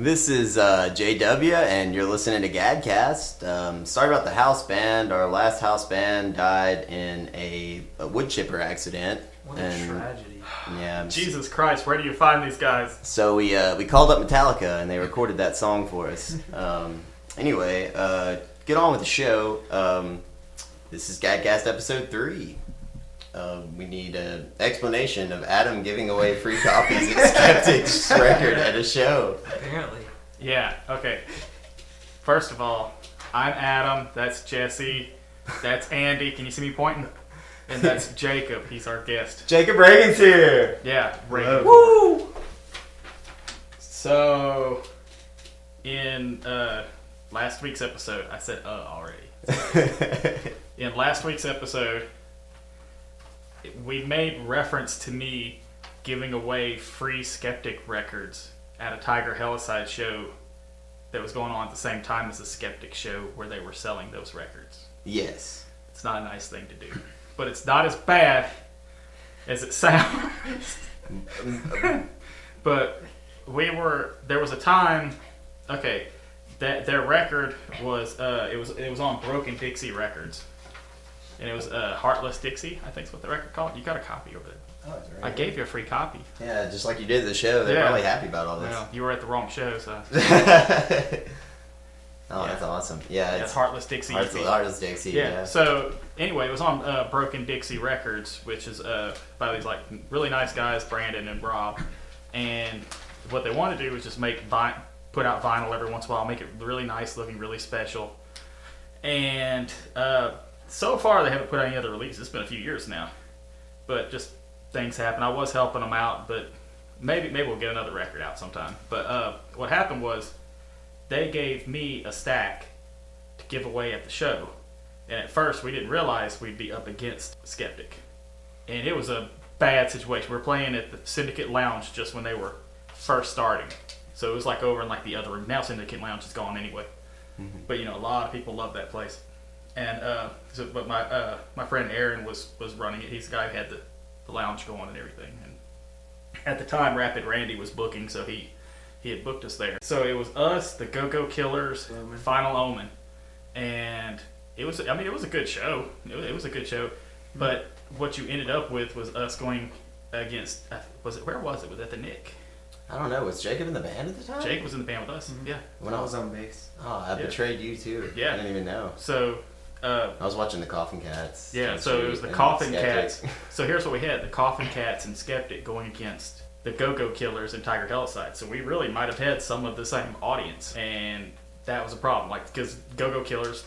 This is JW, and you're listening to Gadcast. Sorry about the house band. Our last house band died in a wood chipper accident. What a tragedy. Yeah. Jesus Christ, where do you find these guys? So we called up Metallica, and they recorded that song for us. Anyway, get on with the show. This is Gadcast episode 3. We need an explanation of Adam giving away free copies of Skeptic's record at a show. Apparently. Yeah, okay. First of all, I'm Adam, that's Jesse, that's Andy, can you see me pointing? And that's Jacob, he's our guest. Jacob Ragan's here! Yeah, Ragan. Woo! So, in last week's episode, I said already. In last week's episode, we made reference to me giving away free Skeptic records at a Tiger Helicide show that was going on at the same time as the Skeptic show where they were selling those records. Yes. It's not a nice thing to do. But it's not as bad as it sounds. But there was a time, okay, that their record was, it was on Broken Dixie Records. And it was Heartless Dixie, I think is what the record called. You got a copy over there. Oh, that's right. I gave you a free copy. Yeah, just like you did at the show. They're probably happy about all this. Well, you were at the wrong show, so. That's awesome. Yeah, it's Heartless Dixie. Heartless Dixie, yeah. So, anyway, it was on Broken Dixie Records, which is by these like really nice guys, Brandon and Rob. And what they want to do is just put out vinyl every once in a while, make it really nice looking, really special. And so far, they haven't put out any other releases. It's been a few years now, but just things happen. I was helping them out, but maybe we'll get another record out sometime. But what happened was they gave me a stack to give away at the show, and at first we didn't realize we'd be up against Skeptic, and it was a bad situation. We were playing at the Syndicate Lounge just when they were first starting, so it was like over in like the other room. Now Syndicate Lounge is gone anyway, but a lot of people love that place. And but my friend Aaron was running it. He's the guy who had the lounge going and everything. And at the time, Rapid Randy was booking, so he had booked us there. So it was us, the Go-Go Killers, Final Omen, and it was a good show. It was a good show. But what you ended up with was us going against. Where was it? Was it at the Nick? I don't know. Was Jacob in the band at the time? Jake was in the band with us. Yeah. When I was on bass. Oh, I betrayed you too. Yeah. I didn't even know. So. I was watching the Coffin Cats. Yeah, so it was the Coffin Cats. So here's what we had: the Coffin Cats and Skeptic going against the Go-Go Killers and Tiger Helicide. So we really might have had some of the same audience, and that was a problem. Like, because Go-Go Killers,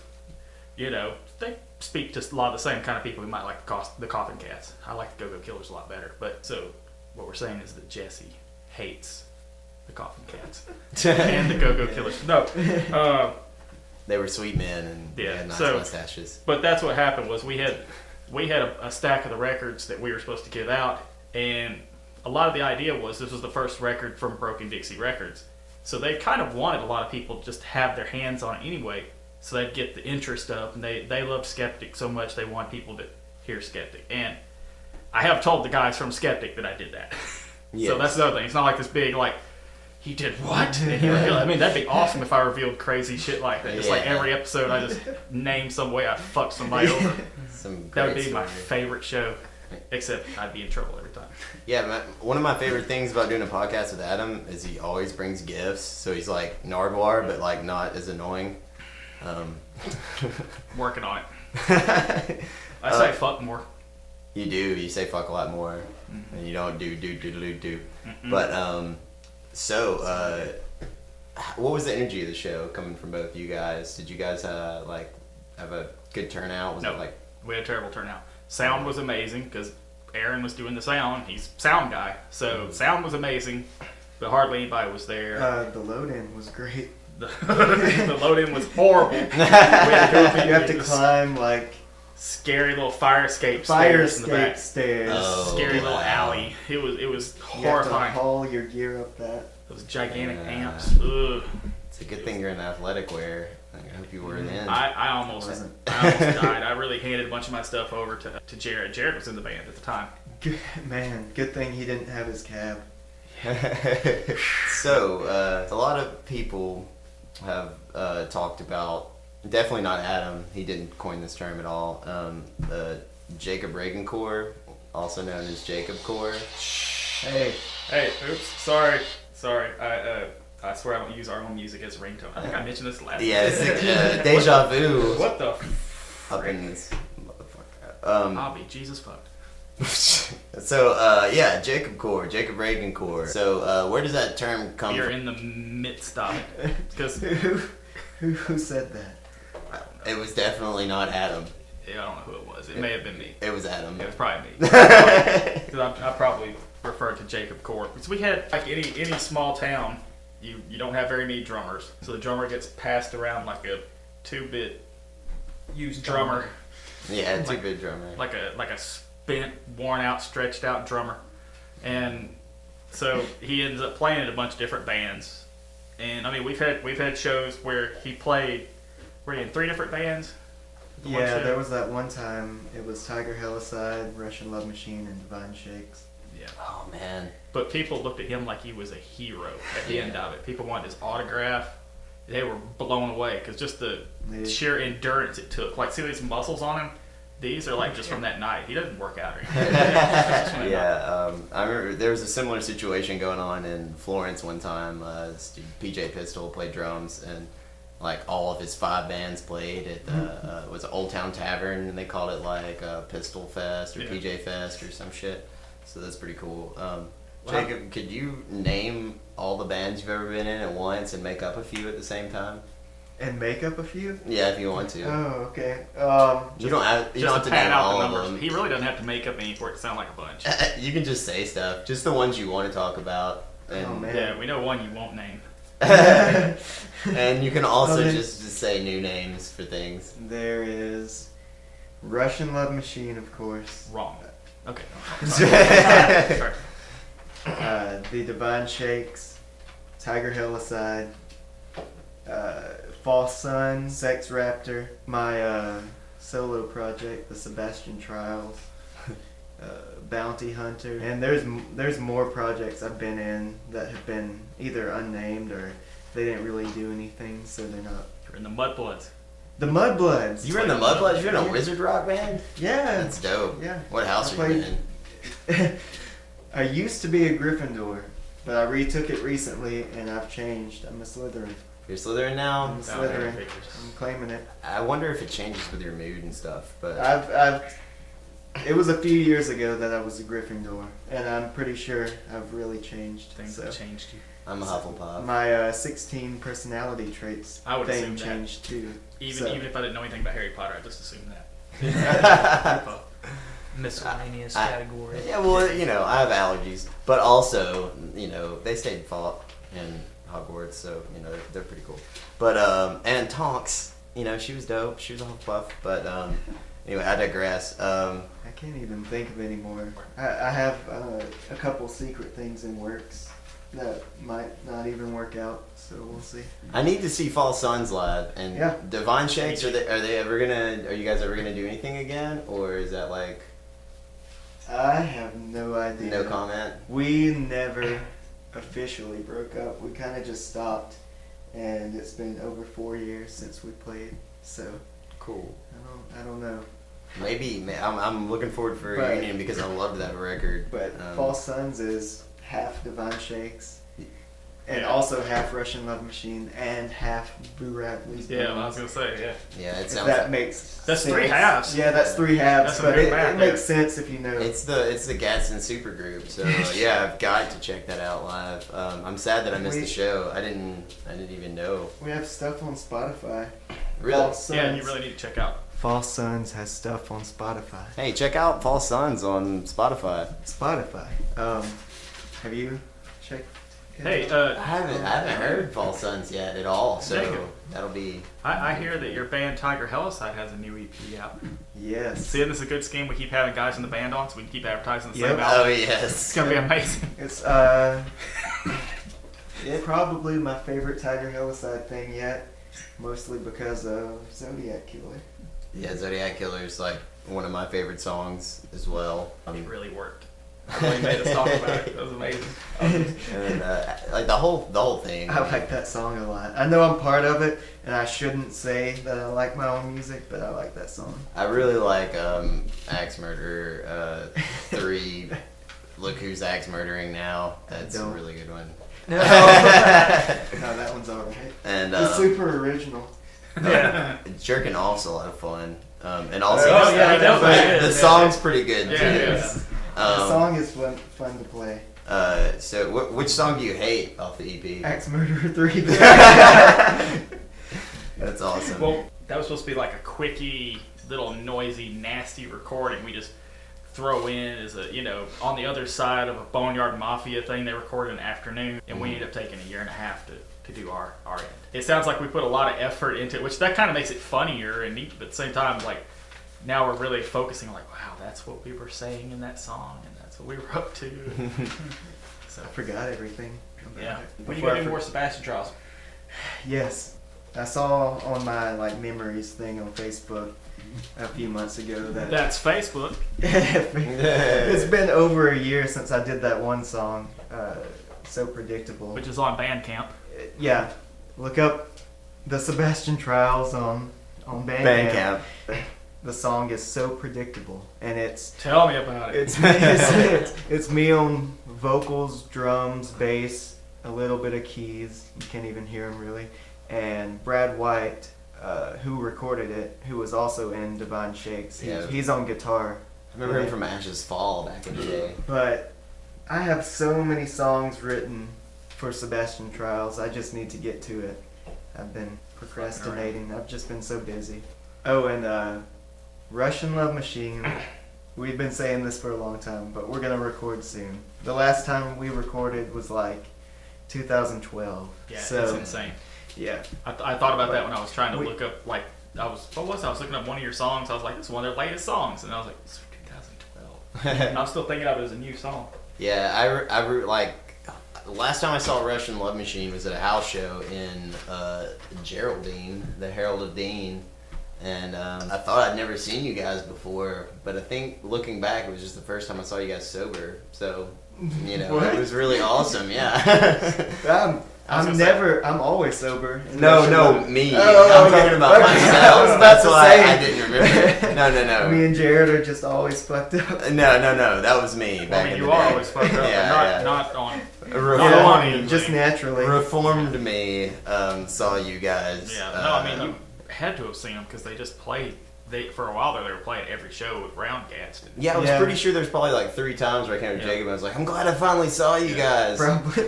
they speak to a lot of the same kind of people who might like the Coffin Cats. I like the Go-Go Killers a lot better. But so what we're saying is that Jesse hates the Coffin Cats and the Go-Go Killers. No. They were sweet men and they had nice mustaches. But that's what happened was we had a stack of the records that we were supposed to give out, and a lot of the idea was this was the first record from Broken Dixie Records. So they kind of wanted a lot of people to just have their hands on it anyway, so they'd get the interest up, and they loved Skeptic so much they want people to hear Skeptic. And I have told the guys from Skeptic that I did that. Yes. So that's the other thing. It's not like this big like, he did what? And he revealed, I mean, that'd be awesome if I revealed crazy shit like that. Just like every episode, I just name some way I fucked somebody over. That would be my favorite show, except I'd be in trouble every time. Yeah, one of my favorite things about doing a podcast with Adam is he always brings gifts. So he's like Nardwar, but like not as annoying. Working on it. I say fuck more. You do. You say fuck a lot more, and you don't do. But So, what was the energy of the show coming from both you guys? Did you guys have a good turnout? Was it like we had a terrible turnout. Sound was amazing because Aaron was doing the sound. He's sound guy, so sound was amazing, but hardly anybody was there. The load-in was great. The load-in was horrible. You have to climb like scary little fire escape stairs in the back. Scary little wow. alley. It was horrifying. You have to haul your gear up that. Those gigantic amps. Ugh. It's a good thing you're in athletic wear. I hope you were then. I almost died. I really handed a bunch of my stuff over to Jared. Jared was in the band at the time. Good thing he didn't have his cab. So, a lot of people have talked about, definitely not Adam, he didn't coin this term at all, the Jacob Ragan core, also known as Jacob core. Hey, Oops. Sorry. I swear I don't use our own music as a ringtone. I think I mentioned this last. Yeah, it's like deja vu. What the? Up in this motherfucker. I'll be Jesus fucked. So, yeah, Jacob Ragan core. So, where does that term come You're from? in the midst of it. Because who said that? It was definitely not Adam. yeah, I don't know who it was. It may have been me. It was Adam. It was probably me. Because I probably referred to Jacob Core. Because we had, like any small town, you don't have very many drummers. So the drummer gets passed around like a 2-bit used drummer. Yeah, it's a good drummer. Like a spent, worn out, stretched out drummer. And so he ends up playing in a bunch of different bands. And I mean we've had shows where he played, were you in 3 different bands? Yeah, there was that one time. It was Tiger Helicide, Russian Love Machine, and Divine Shakes. Yeah. Oh, man. But people looked at him like he was a hero at the end of it. People wanted his autograph. They were blown away because just the sheer endurance it took. Like, see these muscles on him? These are like just from that night. He doesn't work out or anything. Yeah, I remember there was a similar situation going on in Florence one time. This dude, PJ Pistol played drums, and like all of his 5 bands played at the was it Old Town Tavern, and they called it like Pistol Fest or PJ Fest or some shit. So that's pretty cool. Jacob, could you name all the bands you've ever been in at once and make up a few at the same time? And make up a few? Yeah, if you want to. Oh, okay. You don't have to pad name out all the of numbers. them. He really doesn't have to make up any for it to sound like a bunch. You can just say stuff, just the ones you want to talk about. And, Oh, man. Yeah, we know one you won't name. and you can also Well, then- just say new names for things. There is Russian Love Machine, of course. Wrong. Okay. Sorry. The Divine Shakes, Tiger Helicide, False Sun, Sex Raptor, my solo project, the Sebastian Trials, Bounty Hunter, and there's more projects I've been in that have been either unnamed or they didn't really do anything, so they're not. You're in the Mudbloods. The Mudbloods. You were in the Mudbloods? You're in a wizard rock band? Yeah. That's dope. Yeah. What house I are you in? I used to be a Gryffindor, but I retook it recently and I've changed. I'm a Slytherin. You're Slytherin now? I'm a Slytherin. I'm claiming it. I wonder if it changes with your mood and stuff, but... It was a few years ago that I was a Gryffindor, and I'm pretty sure I've really changed. Things so. have changed you. I'm a Hufflepuff. My 16 personality traits I would thing assume that. changed too. Even if I didn't know anything about Harry Potter, I'd just assume that. Miscellaneous category. Yeah, well, you know, I have allergies, but also, you know, they stayed fought in Hogwarts, so, you know, they're pretty cool. But, and Tonks, you know, she was dope. She was a Hufflepuff, but, anyway, I digress. I can't even think of any more. I have a couple secret things in works that might not even work out, so we'll see. I need to see False Suns live, and Yeah. Divine Shakes. Are you guys ever gonna do anything again, or is that like I have no idea. no comment? We never officially broke up. We kind of just stopped, and it's been over 4 years since we played. So Cool. I don't know. Maybe I'm looking forward for a But- reunion because I loved that record. But False Suns is half Divine Shakes, and Yeah. also half Russian Love Machine, and half Boo Rap Blues. Yeah, well, I was gonna say, yeah. Yeah, it If sounds. that makes That's sense. 3 halves. Yeah, that's 3 halves, That's a but big it math makes there. sense if you know. It's the Gatson supergroup, so yeah, I've got to check that out live. I'm sad that I missed the show. I didn't even know. We have stuff on Spotify. Really? False Suns. Yeah, you really need to check out. False Suns has stuff on Spotify. Hey, check out False Suns on Spotify. Spotify. Have you checked? it Hey, out? I haven't heard False Suns yet at all, so Jacob. that'll be. I hear that your band Tiger Helicide has a new EP out. Yes. See, this is a good scheme. We keep having guys in the band on, so we can keep advertising the Yep. same Oh album. yes. It's gonna be amazing. It's probably my favorite Tiger Helicide thing yet, mostly because of Zodiac Killer. Yeah, Zodiac Killer is like one of my favorite songs as well. It really worked. really made us talk about it. It was amazing. And like the whole thing. I like that song a lot. I know I'm part of it, and I shouldn't say that I like my own music, but I like that song. I really like Axe Murderer 3. Look Who's Axe Murdering Now. That's a really good one. No, that one's alright. And It's super original. Yeah. Jerking Off's a lot of fun. And also Oh, yeah, definitely the is. song's pretty good too. Yeah. The song is fun to play. So which song do you hate off the EP? Axe Murderer 3. That's awesome. Well, that was supposed to be like a quickie, little noisy, nasty recording. We just throw in as a, on the other side of a Boneyard Mafia thing they recorded in the afternoon, and we ended up taking a year and a half to do our end. It sounds like we put a lot of effort into it, which that kind of makes it funnier and neat, but at the same time, like, now we're really focusing on, like, wow, that's what we were saying in that song, and that's what we were up to. So I forgot everything. yeah. When you Before gonna I do more Sebastian Trials? Yes. I saw on my memories thing on Facebook a few months ago that That's Facebook. it's been over a year since I did that one song, So Predictable. Which is on Bandcamp. Yeah, look up the Sebastian Trials on Bandcamp. The song is So Predictable, and it's Tell me about it. it's me on vocals, drums, bass, a little bit of keys. You can't even hear him really, and Brad White, who recorded it, who was also in Divine Shakes. He's on guitar. I remember him from Ashes Fall back in the day. But I have so many songs written for Sebastian Trials. I just need to get to it. I've been procrastinating. I've just been so busy. Oh, and Russian Love Machine. We've been saying this for a long time, but we're gonna record soon. The last time we recorded was like 2012. Yeah, so, it's insane. Yeah. I thought about that when I was trying to look up, like, I was looking up one of your songs. I was like, this is one of their latest songs. And I was like, it's from 2012. And I'm still thinking of it as a new song. Yeah, like, last time I saw Russian Love Machine was at a house show in Geraldine, the Herald of Dean. And I thought I'd never seen you guys before, but I think looking back, it was just the first time I saw you guys sober. So, it was really awesome, yeah. I'm always sober. No, me. Oh, I'm okay. talking about Okay. myself. I was about That's to why say. I didn't remember. No. Me and Jared are just always fucked up. No, that was me Well, back I mean, in you the are day. always fucked up, Yeah, but not on. Reformed, Just naturally. reformed me, saw you guys. Yeah, no, I mean, you had to have seen them because they just played. For a while there, they were playing every show with Round Gaston. Yeah, I was pretty sure there's probably like 3 times where I came to Jacob and I was like, I'm glad I finally saw you guys. Probably.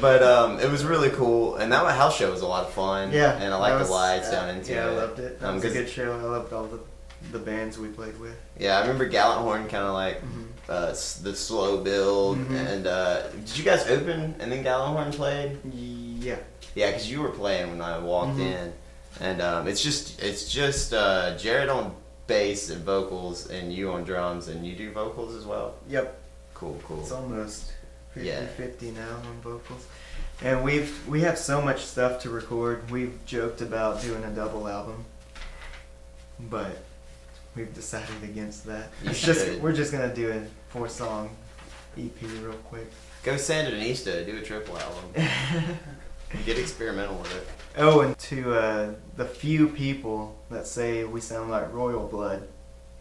But it was really cool, and that house show was a lot of fun. Yeah. And I like the lights down into it. Yeah, I loved it. That was a 'cause- good show. I loved all the bands we played with. Yeah, I remember Gallant Horn kind of like the slow build. And did you guys open and then Gallant Horn played? Yeah. Yeah, because you were playing when I walked in. And it's just Jared on bass and vocals, and you on drums, and you do vocals as well. Yep. Cool. It's almost 50-50 now on vocals. And we have so much stuff to record. We've joked about doing a double album, but we've decided against that. We're just gonna do a 4-song EP real quick. Go Sandinista, do a triple album. Get experimental with it. Oh, and to the few people that say we sound like Royal Blood,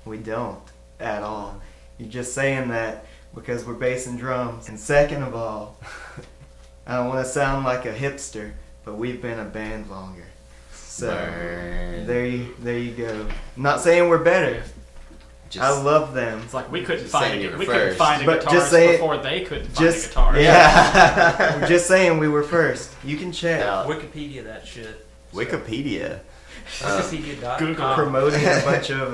we don't at all. You're just saying that because we're bass and drums. And second of all, I don't want to sound like a hipster, but we've been a band longer. So Burn. there you go. I'm not saying we're better. I love them. It's like we couldn't Just find saying a, you were we couldn't first. find a But guitarist just say it- before they couldn't find a Just guitarist. yeah. We're just saying we were first. You can check. Wikipedia that shit. Wikipedia. Wikipedia.com. Google. Promoting a bunch of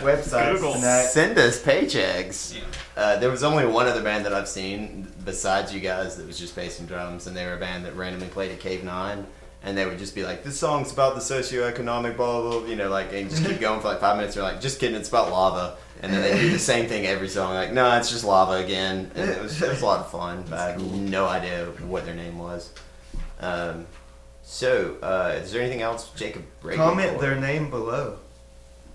websites. Google. tonight. Send us paychecks. There was only one other band that I've seen besides you guys that was just bass and drums, and they were a band that randomly played at Cave 9. And they would just be like, this song's about the socioeconomic blah, blah, blah, and just keep going for like 5 minutes. They're like, just kidding, it's about lava. And then they do the same thing every song. Like, no, it's just lava again. And it was a lot of fun. But I have no idea what their name was. Is there anything else Jacob? Comment their name below.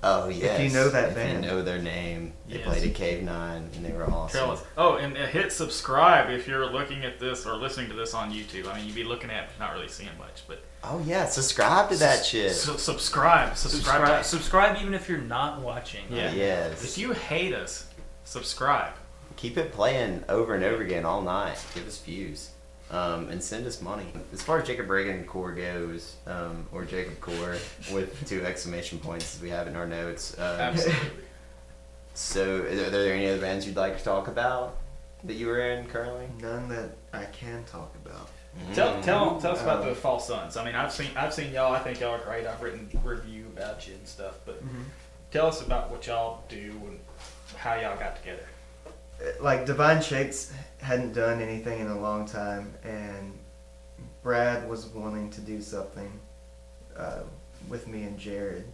Oh yes. If you know that if band. you know their name, they Yes. played at Cave 9 and they were awesome. Tell us. Oh, and hit subscribe if you're looking at this or listening to this on YouTube. I mean, you'd be looking at, not really seeing much, but Oh yeah, subscribe to that shit. subscribe. Subscribe even if you're not watching. Yeah. Yes. If you hate us, subscribe. Keep it playing over and over again all night. Give us views. And send us money. As far as Jacob Ragan Core goes, or Jacob Core with 2 exclamation points as we have in our notes. Absolutely. So, are there any other bands you'd like to talk about that you were in currently? None that I can talk about. Tell us about the False Sons. I mean, I've seen y'all. I think y'all are great. I've written review about you and stuff. But tell us about what y'all do and how y'all got together. Like, Divine Shakes hadn't done anything in a long time, and Brad was wanting to do something with me and Jared,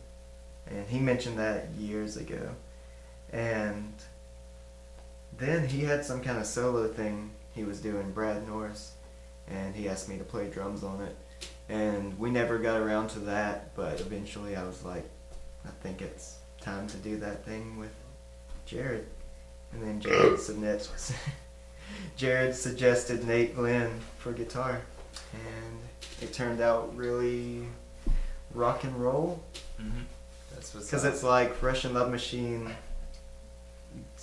and he mentioned that years ago. And then he had some kind of solo thing he was doing, Brad Norris, and he asked me to play drums on it. And we never got around to that, but eventually I was like, I think it's time to do that thing with Jared. And then Jared suggested Nate Glenn for guitar, and it turned out really rock and roll. That's what's Because up. it's like Russian Love Machine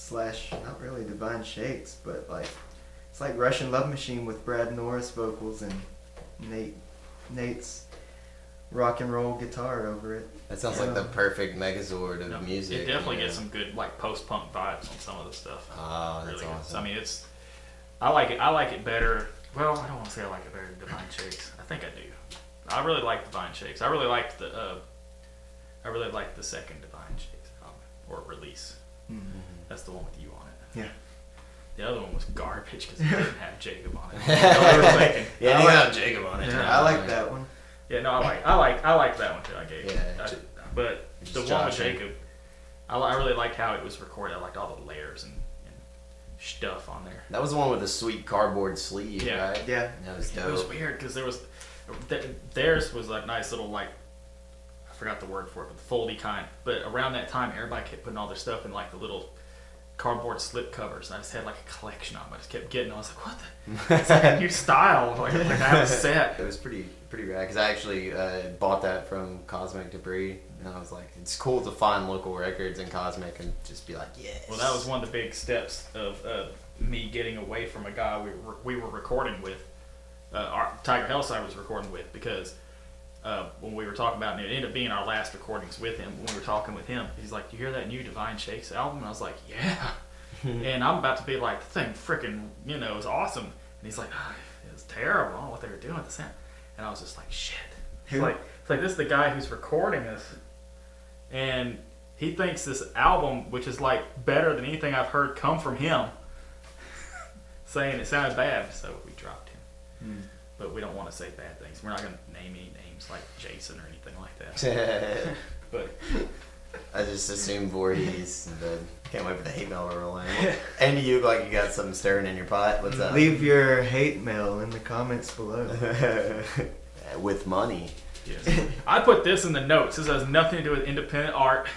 / not really Divine Shakes, but like it's like Russian Love Machine with Brad Norris vocals and Nate's rock and roll guitar over it. That sounds like the perfect Megazord of No, music. It definitely you know? gets some good like post-punk vibes on some of the stuff. Oh, that's Really good. awesome. I mean, I like it better. Well, I don't want to say I like it better than Divine Shakes. I think I do. I really like Divine Shakes. I really liked the second Divine Shakes album or release. That's the one with you on it. Yeah. The other one was garbage because it didn't have Jacob on it. I was thinking, Yeah, you got Jacob on it. Yeah. I like that one. yeah, no, I like that one too. I gave. Yeah. But Just the one with joshing. Jacob, I really liked how it was recorded. I liked all the layers and stuff on there. That was the one with the sweet cardboard sleeve, Yeah. right? Yeah. That was dope. It was weird because theirs was like nice little like, I forgot the word for it, but the foldy kind. But around that time, everybody kept putting all their stuff in like the little cardboard slip covers, and I just had like a collection of them. I just kept getting them. I was like, what the? It's like a new style. Like I have a set. It was pretty rad because I actually bought that from Cosmic Debris, and I was like, it's cool to find local records in Cosmic and just be like, yes. Well, that was one of the big steps of me getting away from a guy we were recording with. Our Tiger Helicide was recording with because when we were talking about it, and it ended up being our last recordings with him. When we were talking with him, he's like, "You hear that new Divine Shakes album?" And I was like, "Yeah." And I'm about to be like, "The thing freaking, is awesome." And he's like, oh, "It was terrible. I don't know what they were doing with the sound." And I was just like, "Shit." It's like this is the guy who's recording this, and he thinks this album, which is like better than anything I've heard come from him, saying it sounded bad. So we dropped him. But we don't want to say bad things. We're not going to name any names like Jason or anything like that. But I just assumed Voorhees, but can't wait for the hate mail to roll in. And you look like you got something stirring in your pot. What's up? Leave your hate mail in the comments below. With money. yes. I put this in the notes. This has nothing to do with independent art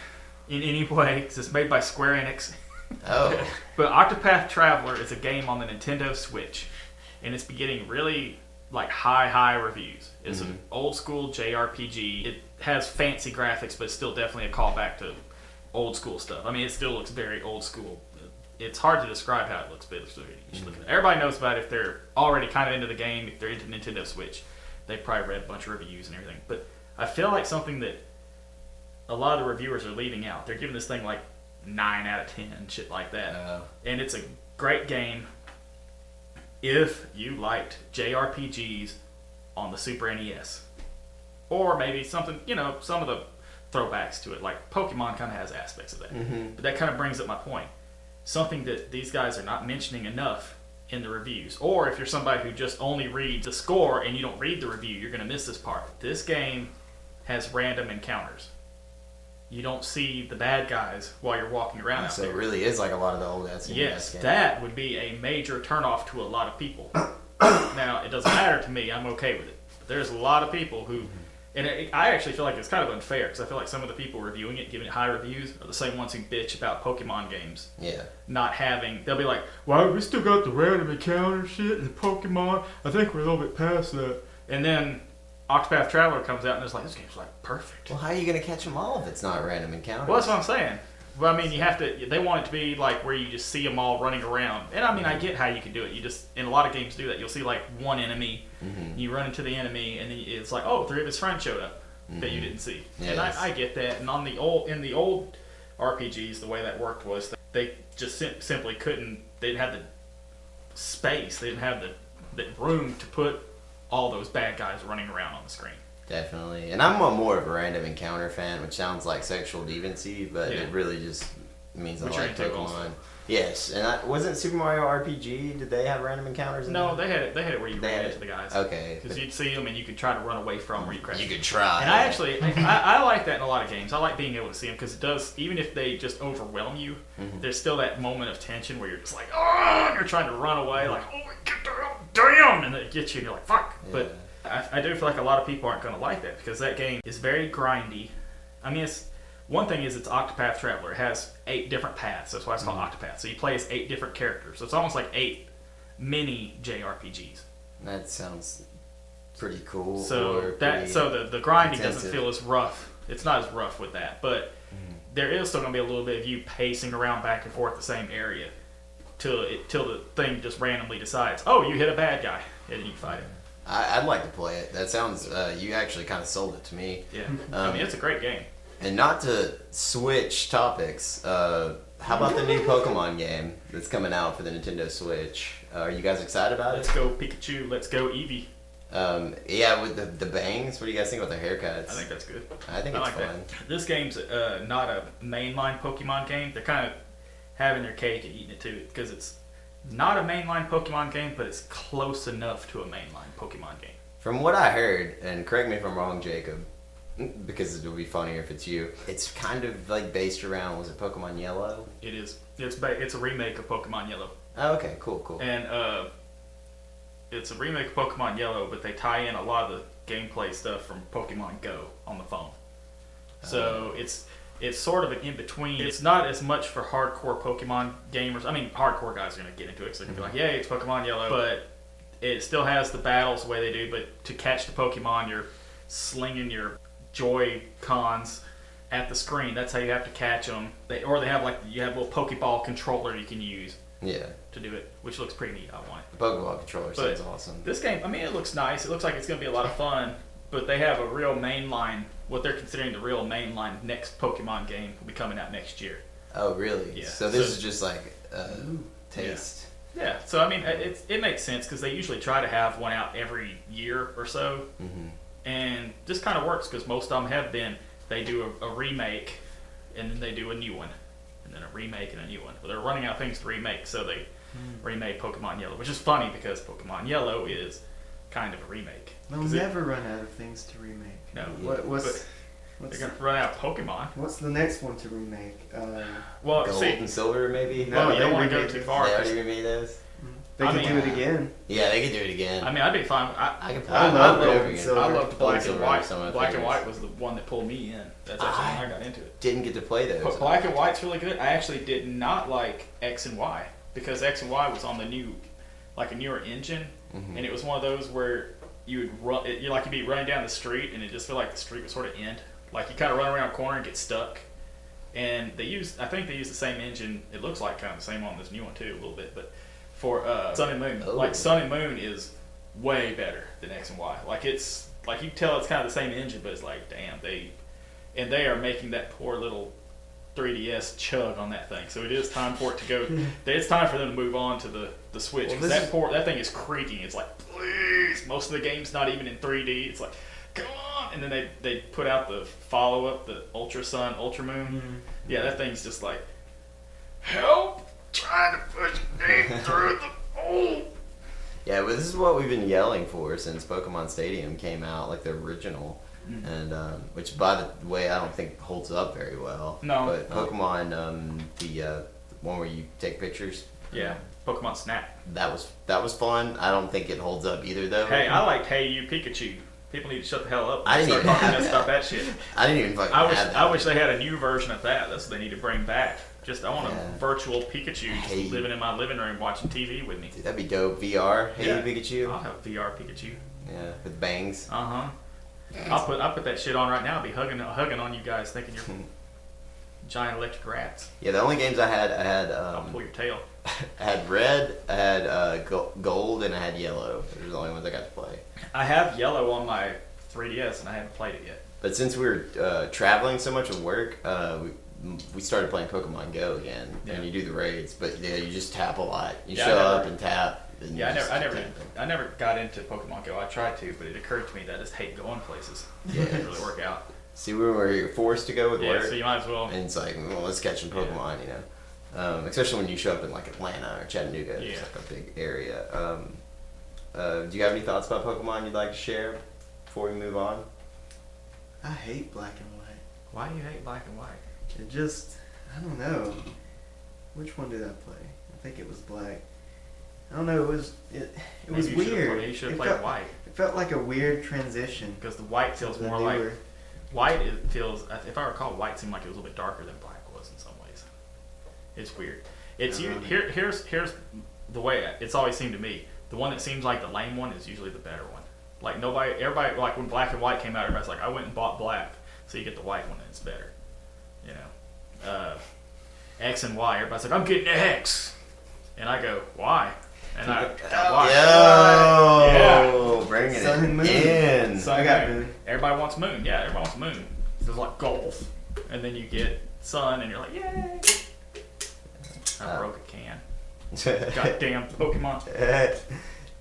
in any way because it's made by Square Enix. Oh. But Octopath Traveler is a game on the Nintendo Switch, and it's been getting really like high reviews. It's an old school JRPG. It has fancy graphics, but it's still definitely a callback to old school stuff. I mean, it still looks very old school. It's hard to describe how it looks, but it's really, you should look at it. Everybody knows about it if they're already kind of into the game. If they're into Nintendo Switch, they've probably read a bunch of reviews and everything. But I feel like something that a lot of the reviewers are leaving out. They're giving this thing like 9 out of 10, shit like that. And it's a great game if you liked JRPGs on the Super NES. Or maybe something, some of the throwbacks to it, like Pokemon kind of has aspects of that. But that kind of brings up my point. Something that these guys are not mentioning enough in the reviews. Or if you're somebody who just only reads the score and you don't read the review, you're going to miss this part. This game has random encounters. You don't see the bad guys while you're walking around out So there. it really is like a lot of the old SNES Yes, games. that would be a major turnoff to a lot of people. Now, it doesn't matter to me. I'm okay with it. But there's a lot of people who And I actually feel like it's kind of unfair because I feel like some of the people reviewing it, giving it high reviews, are the same ones who bitch about Pokemon games. Yeah. Not having, they'll be like, well, we still got the random encounter shit and Pokemon. I think we're a little bit past that. And then Octopath Traveler comes out and it's like, this game's like perfect. Well, how are you going to catch them all if it's not random encounters? Well, that's what I'm saying. Well, I mean, you have to, they want it to be like where you just see them all running around. And I mean, I get how you can do it. You just, in a lot of games do that. You'll see like one enemy, you run into the enemy, and then it's like, oh, 3 of his friends showed up that you didn't see. Yes. And I get that. And in the old RPGs, the way that worked was they just simply couldn't, they didn't have the space, they didn't have the room to put all those bad guys running around on the screen. Definitely. And I'm more of a random encounter fan, which sounds like sexual deviancy, but it really just means I like Pokemon. Yes, and wasn't Super Mario RPG, did they have random encounters in No, that? they had it where you ran into the guys. Okay. Because you'd see them and you could try to run away from them or you crash. You could try. And I actually, I like that in a lot of games. I like being able to see them because it does, even if they just overwhelm you, there's still that moment of tension where you're just like, oh, and you're trying to run away, like, oh, get down, damn, and it gets you and you're like, fuck. Yeah. But I do feel like a lot of people aren't going to like that because that game is very grindy. I mean, one thing is it's Octopath Traveler. It has 8 different paths. That's why it's called Octopath. So you play as 8 different characters. So it's almost like 8 mini JRPGs. That sounds pretty cool. So the grinding doesn't feel as rough. It's not as rough with that, but there is still going to be a little bit of you pacing around back and forth the same area till the thing just randomly decides, oh, you hit a bad guy, and you fight it. I'd like to play it. That sounds, you actually kind of sold it to me. Yeah, I mean, it's a great game. And not to switch topics, how about the new Pokemon game that's coming out for the Nintendo Switch? Are you guys excited about Let's it? go Pikachu, let's go Eevee. Yeah, with the bangs, what do you guys think about their haircuts? I think that's good. I think it's like fun. that. This game's not a mainline Pokemon game. They're kind of having their cake and eating it too because it's not a mainline Pokemon game, but it's close enough to a mainline Pokemon game. From what I heard, and correct me if I'm wrong, Jacob, because it would be funnier if it's you, it's kind of like based around, was it Pokemon Yellow? It is. It's a remake of Pokemon Yellow. Oh, okay, cool. And it's a remake of Pokemon Yellow, but they tie in a lot of the gameplay stuff from Pokemon Go on the phone. So it's sort of an in-between. It's not as much for hardcore Pokemon gamers. I mean, hardcore guys are going to get into it, so they're going to be like, yay, it's Pokemon Yellow. But it still has the battles the way they do, but to catch the Pokemon, you're slinging your Joy-Cons at the screen. That's how you have to catch them. You have a little Pokeball controller you can use to do it, which looks pretty neat. I want it. The Pokeball controller sounds awesome. This game, I mean, it looks nice. It looks like it's going to be a lot of fun, but they have a real mainline, what they're considering the real mainline next Pokemon game will be coming out next year. Oh, really? Yeah. So this is just like taste. Yeah, so I mean, it makes sense because they usually try to have one out every year or so, and this kind of works because most of them have been, they do a remake, and then they do a new one, and then a remake and a new one. But they're running out of things to remake, so they remade Pokemon Yellow, which is funny because Pokemon Yellow is kind of a remake. They'll never run out of things to remake. No, What's they're gonna run out of Pokemon. What's the next one to remake? Well, Gold see, and Silver, maybe? No, you don't want to go remade too it. far. They 'cause- already remade those? They I could mean- do it again. Yeah, they could do it again. I mean, I'd be fine. I could play I it love over Gold again. and Silver. I loved Gold Black and and Silver White. are some of my Black and favorites. White was the one that pulled me in. That's actually when I got into it. Didn't get to play those. But Black and White's really good. I actually did not like X and Y because X and Y was on the newer engine, and it was one of those where you would run. You'd be running down the street, and it just felt like the street would sort of end. Like you kind of run around a corner and get stuck. And I think they use the same engine. It looks like kind of the same on this new one too, a little bit. But for Sun and Moon, like Sun and Moon is way better than X and Y. Like it's like you can tell it's kind of the same engine, but it's like damn they are making that poor little 3DS chug on that thing. So it is time for it to go. It's time for them to move on to the Switch because that thing is creaking. It's like please. Most of the game's not even in 3D. It's like come on. And then they put out the follow up, the Ultra Sun, Ultra Moon. Yeah, that thing's just like help. Trying to push me through the hole. Yeah, but this is what we've been yelling for since Pokemon Stadium came out, like the original, and which, by the way, I don't think holds up very well. No. But Pokemon, the one where you take pictures. Yeah, Pokemon Snap. That was fun. I don't think it holds up either, though. Hey, I liked Hey You Pikachu. People need to shut the hell up. I And didn't start even talking have mess about that shit. I didn't even fucking I wish have that. I wish they had a new version of that. That's what they need to bring back. Just I want Yeah. a virtual Pikachu Hey. just living in my living room watching TV with me. Dude, that'd be dope. VR. Hey, Yeah. Pikachu. I'll have VR Pikachu. Yeah, with bangs. Uh huh. I'll put that shit on right now. I'll be hugging on you guys, thinking you're giant electric rats. Yeah, the only games I had I'll pull your tail. I had red, I had gold, and I had yellow. Those are the only ones I got to play. I have yellow on my 3DS and I haven't played it yet. But since we were traveling so much with work, we started playing Pokemon Go again, Yeah. and you do the raids. But yeah, you just tap a lot. You Yeah, show I never- up and tap. And Yeah, you just tap. I never got into Pokemon Go. I tried to, but it occurred to me that I just hate going places. Yeah. It didn't really work out. See, we were forced to go with Yeah, work, so you might as well. and it's like, well, let's catch some Pokemon, you know. Especially when you show up in like Atlanta or Chattanooga, it's Yeah. like a big area. Do you have any thoughts about Pokemon you'd like to share before we move on? I hate black and white. Why do you hate black and white? It just, I don't know. Which one did I play? I think it was black. I don't know. It was Maybe you should've weird. played- you should have It played felt- white. It felt like a weird transition. Because the white feels to the more like newer- white. It feels, if I recall, white seemed like it was a little bit darker than black was in some ways. It's weird. It's here's the way it's always seemed to me. The one that seems like the lame one is usually the better one. Like everybody, like when black and white came out, everybody's like, I went and bought black, so you get the white one and it's better. You know, X and Y. Everybody's like, I'm getting X, and I go, why? And I got Y. Yo, Yeah. bringing Sun it and moon. in. So I got moon. Everybody wants moon. Yeah, everybody wants moon. So it's like golf, and then you get sun, and you're like, yay! I broke a can. Goddamn Pokemon.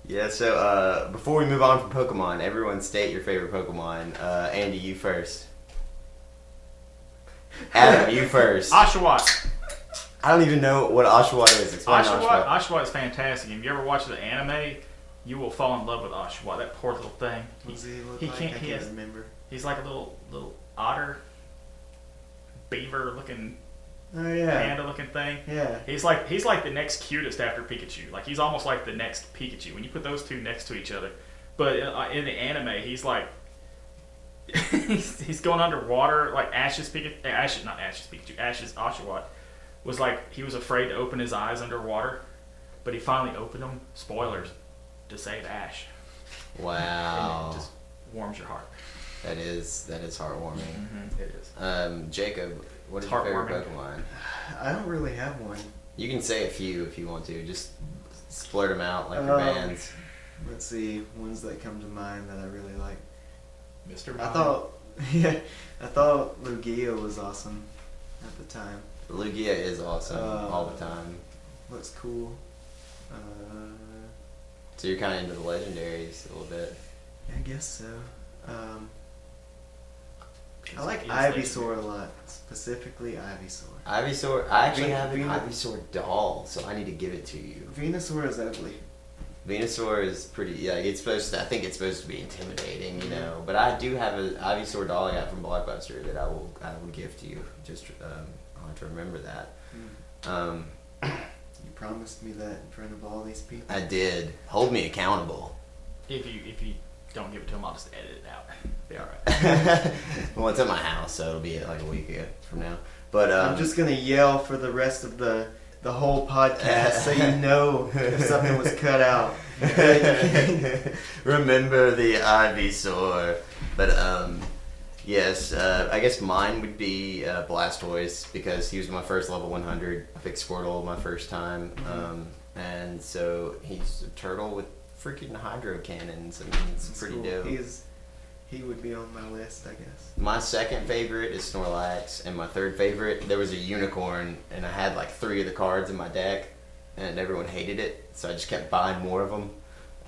Yeah, so before we move on from Pokemon, everyone state your favorite Pokemon. Andy, you first. Adam, you first. Oshawott. I don't even know what Oshawott is. Explain Oshawott. Oshawott. Oshawott is fantastic. If you ever watch the anime, you will fall in love with Oshawott. That poor little thing. What does he look he like? can't- I he can't has- remember. He's like a little otter, beaver looking, Oh yeah. panda looking thing. Yeah. He's like the next cutest after Pikachu. Like he's almost like the next Pikachu when you put those two next to each other. But in the anime, he's like he's going underwater like Ash's Oshawott was like he was afraid to open his eyes underwater, but he finally opened them. Spoilers to save Ash. Wow. And it just warms your heart. That is heartwarming. It is. Jacob, what is It's your favorite heartwarming. Pokemon? I don't really have one. You can say a few if you want to. Just splurt them out like your bands. Let's see, ones that come to mind that I really like. Mr. I thought Lugia was awesome at the time. Lugia is awesome all the time. Looks cool. So you're kind of into the legendaries a little bit. I guess so. I like He's Ivysaur a lot, specifically Ivysaur. Ivysaur, I actually Like have an Venus- Ivysaur doll, so I need to give it to you. Venusaur is ugly. Venusaur is pretty, yeah, it's supposed to, I think it's supposed to be intimidating, you know, but I do have an Ivysaur doll I got from Blockbuster that I will gift you. Just, I'll have to remember that. You promised me that in front of all these people. I did. Hold me accountable. If you don't give it to him, I'll just edit it out. Be all right. Well, it's at my house, so it'll be like a week ago from now. But I'm just gonna yell for the rest of the whole podcast so you know if something was cut out. remember the Ivysaur. But yes, I guess mine would be Blastoise because he was my first level 100. I picked Squirtle my first time, and so he's a turtle with freaking hydro cannons. I mean, it's pretty Cool. dope. He would be on my list, I guess. My second favorite is Snorlax, and my third favorite, there was a unicorn, and I had like 3 of the cards in my deck, and everyone hated it, so I just kept buying more of them.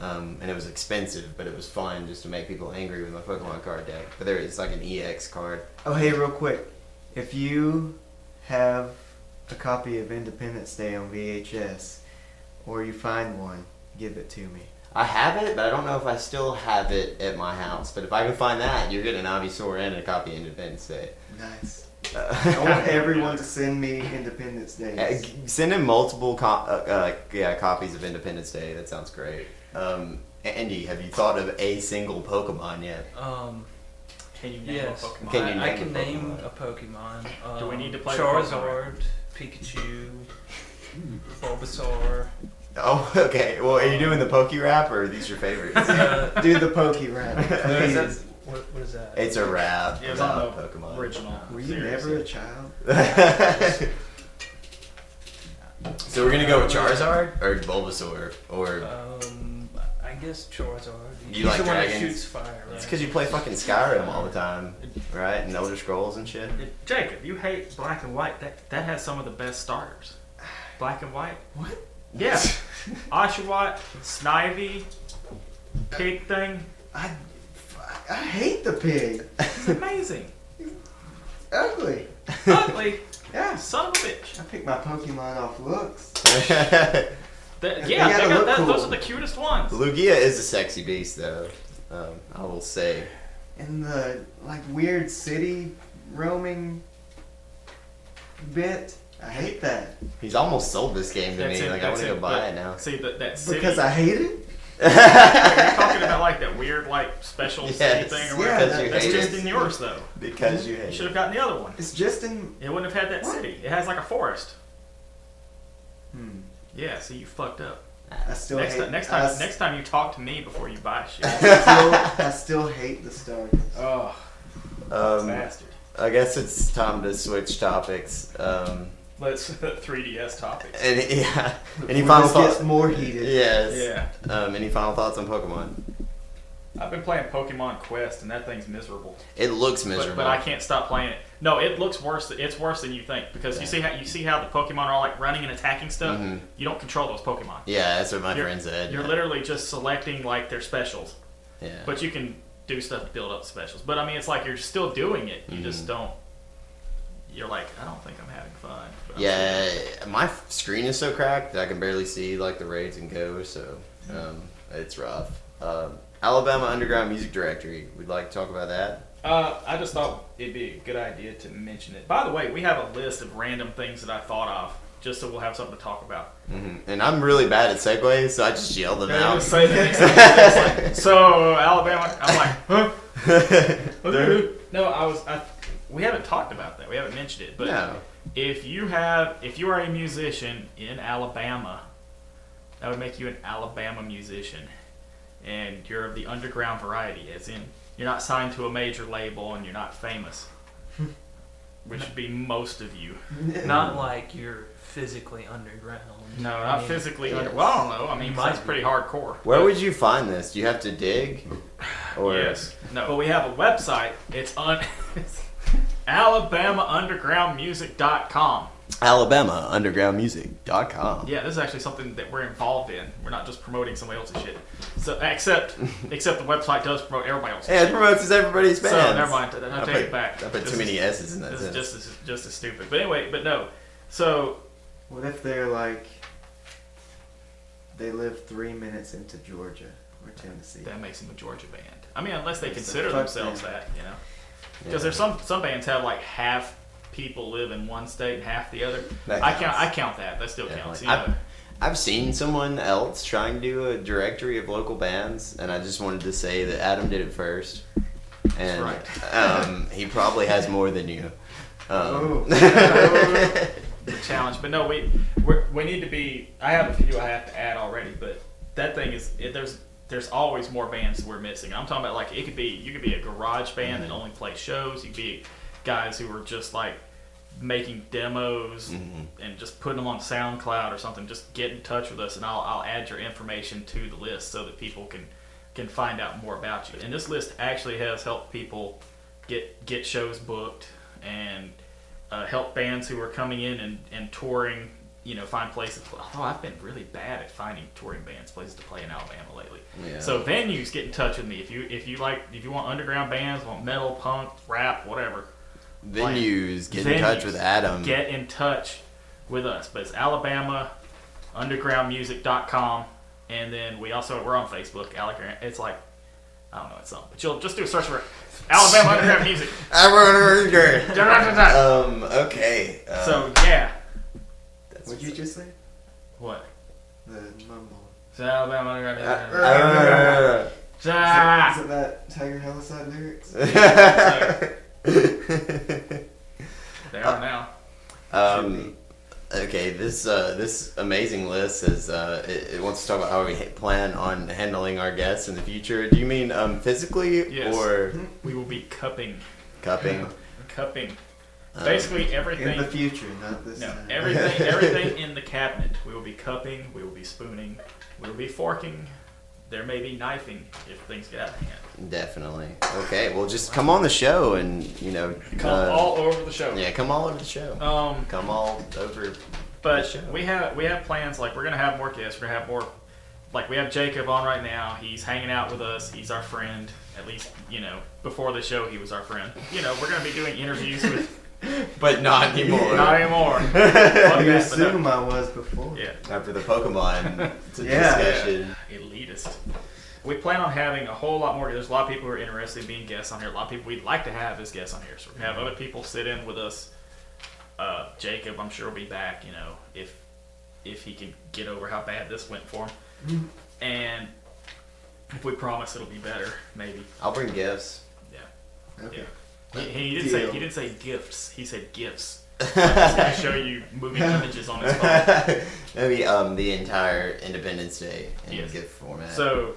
And it was expensive, but it was fun just to make people angry with my Pokemon card deck. But there is like an EX card. Oh, hey, real quick. If you have a copy of Independence Day on VHS, or you find one, give it to me. I have it, but I don't know if I still have it at my house. But if I can find that, you're getting an Ivysaur and a copy of Independence Day. Nice. I want everyone to send me Independence Day. Send him multiple copies of Independence Day. That sounds great. Andy, have you thought of a single Pokemon yet? Can you name Yes. a Pokemon? Can you I name can a name Pokemon? a Pokemon. Do we need to play the Charizard, Pikachu, Bulbasaur. Oh, okay. Well, are you doing the Poke Rap, or are these your favorites? Do the Pokey rap. Is that, Please. what is that? It's a rap Yeah, it was about on the Pokemon. original. Were you series. never a child? So we're gonna go with Charizard or Bulbasaur, or I guess Charizard. You He's like the one that dragons? shoots fire, right? it's because you play fucking Skyrim all the time, right? And Elder Scrolls and shit. Jacob, you hate Black and White. That has some of the best starters. Black and White. What? Yeah. Oshawott, Snivy, pig thing. I hate the pig. It's amazing. Ugly. Ugly. Yeah. Son of a bitch. I pick my Pokemon off looks. That, They yeah, gotta look cool. those are the cutest ones. Lugia is a sexy beast, though. I will say. And the like weird city roaming bit. I hate that. He's almost sold this game to me. Like I want to go buy it now. See that city. Because I hate it? You're talking about like that weird like special city Yes. thing or Yeah, whatever. you That's hate just it. in yours though. Because you You hate should have it. gotten the other one. It's just in. It wouldn't have had that What? city. It has like a forest. Hmm. Yeah, see you fucked up. I still Next hate. next time you talk to me before you buy shit. I still hate the starters. Oh, Um, bastard. I guess it's time to switch topics. Let's 3DS topics. And yeah, any Before final this gets thoughts? more heated. Yes. Yeah. Any final thoughts on Pokemon? I've been playing Pokemon Quest and that thing's miserable. It looks miserable. But I can't stop playing it. No, it looks worse. It's worse than you think because you see how the Pokemon are all like running and attacking stuff. Mhm. You don't control those Pokemon. Yeah, that's what my You're- friend said. You're literally just selecting like their specials, Yeah. but you can do stuff to build up the specials. But I mean, it's like you're still doing it. You just don't. You're like, I don't think I'm having fun. But I'm Yeah, still- my screen is so cracked that I can barely see like the raids and go, so it's rough. Alabama Underground Music Directory. We'd like to talk about that. I just thought it'd be a good idea to mention it. By the way, we have a list of random things that I thought of, just so we'll have something to talk about. And I'm really bad at segues, so I just yell them Yeah, out. just say the next thing. It's like, so Alabama, I'm like, huh? No, we haven't talked about that. We haven't mentioned it. But No. if you are a musician in Alabama, that would make you an Alabama musician, and you're of the underground variety, as in you're not signed to a major label and you're not famous, which would be most of you. Not like you're physically underground. No, I not mean, physically. yes. Well, I don't know. I mean, You might that's be. pretty hardcore. Where would you find this? Do you have to dig? Or Yes. No. But we have a website. It's it's AlabamaUndergroundMusic.com. AlabamaUndergroundMusic.com. Yeah, this is actually something that we're involved in. We're not just promoting somebody else's shit. So except the website does promote everybody else's Yeah, it shit. promotes everybody's bands. So never mind. I take it back. I put This too many is- S's in that This is sentence. just as stupid. But anyway, but no. So What if they're like, they live 3 minutes into Georgia or Tennessee? that makes them a Georgia band. I mean, unless they It's a consider fuck themselves band. that, you know. Because there's some bands have like half people live in one state and half the other. That I counts. count that. That still Yeah, counts. like, You know. I've seen someone else trying to do a directory of local bands, and I just wanted to say that Adam did it first. And he probably has more than you. Oh. The challenge, but no, we need to be. I have a few I have to add already, but that thing is there's always more bands we're missing. I'm talking about like you could be a garage band that only plays shows. You could be guys who are just like making demos and just putting them on SoundCloud or something. Just get in touch with us, and I'll add your information to the list so that people can find out more about you. And this list actually has helped people get shows booked and help bands who are coming in and touring, you know, find places. Oh, I've been really bad at finding touring bands, places to play in Alabama lately. Yeah. So venues, get in touch with me if you want underground bands, want metal, punk, rap, whatever. Venues, get in touch with Adam. Get in touch with us. But it's AlabamaUndergroundMusic.com, and then we're on Facebook. It's like, I don't know, it's something, but you'll just do a search for Alabama Underground Music. Okay. So yeah. What'd you just say? What? The mumble. So Alabama. Is it that Tiger Helicide lyrics? They are now. Okay, this amazing list is it wants to talk about how we plan on handling our guests in the future. Do you mean physically Yes. or We will be cupping. cupping? Cupping. Basically everything. In the future, not this No, time. everything in the cabinet. We will be cupping. We will be spooning. We will be forking. There may be knifing if things get out of hand. Definitely. Okay, well, just come on the show and Come all over the show. Yeah, come all over the show. Come all over. the But show. we have plans. Like we're gonna have more guests. We're gonna have more. Like we have Jacob on right now. He's hanging out with us. He's our friend. At least before the show he was our friend. We're gonna be doing interviews with. But not anymore. Not anymore. You Fuck that, but assume no. I was before. Yeah. After the Pokemon Yeah. discussion. Elitist. We plan on having a whole lot more. There's a lot of people who are interested in being guests on here. A lot of people we'd like to have as guests on here. So we're gonna have other people sit in with us. Jacob, I'm sure will be back. If he can get over how bad this went for him, and if we promise it'll be better, maybe. I'll bring gifts. Yeah. Okay. Yeah. He didn't say gifts. He said gifts. He's gonna show you moving images on his phone. Maybe the entire Independence Day in Yes. gift format. So,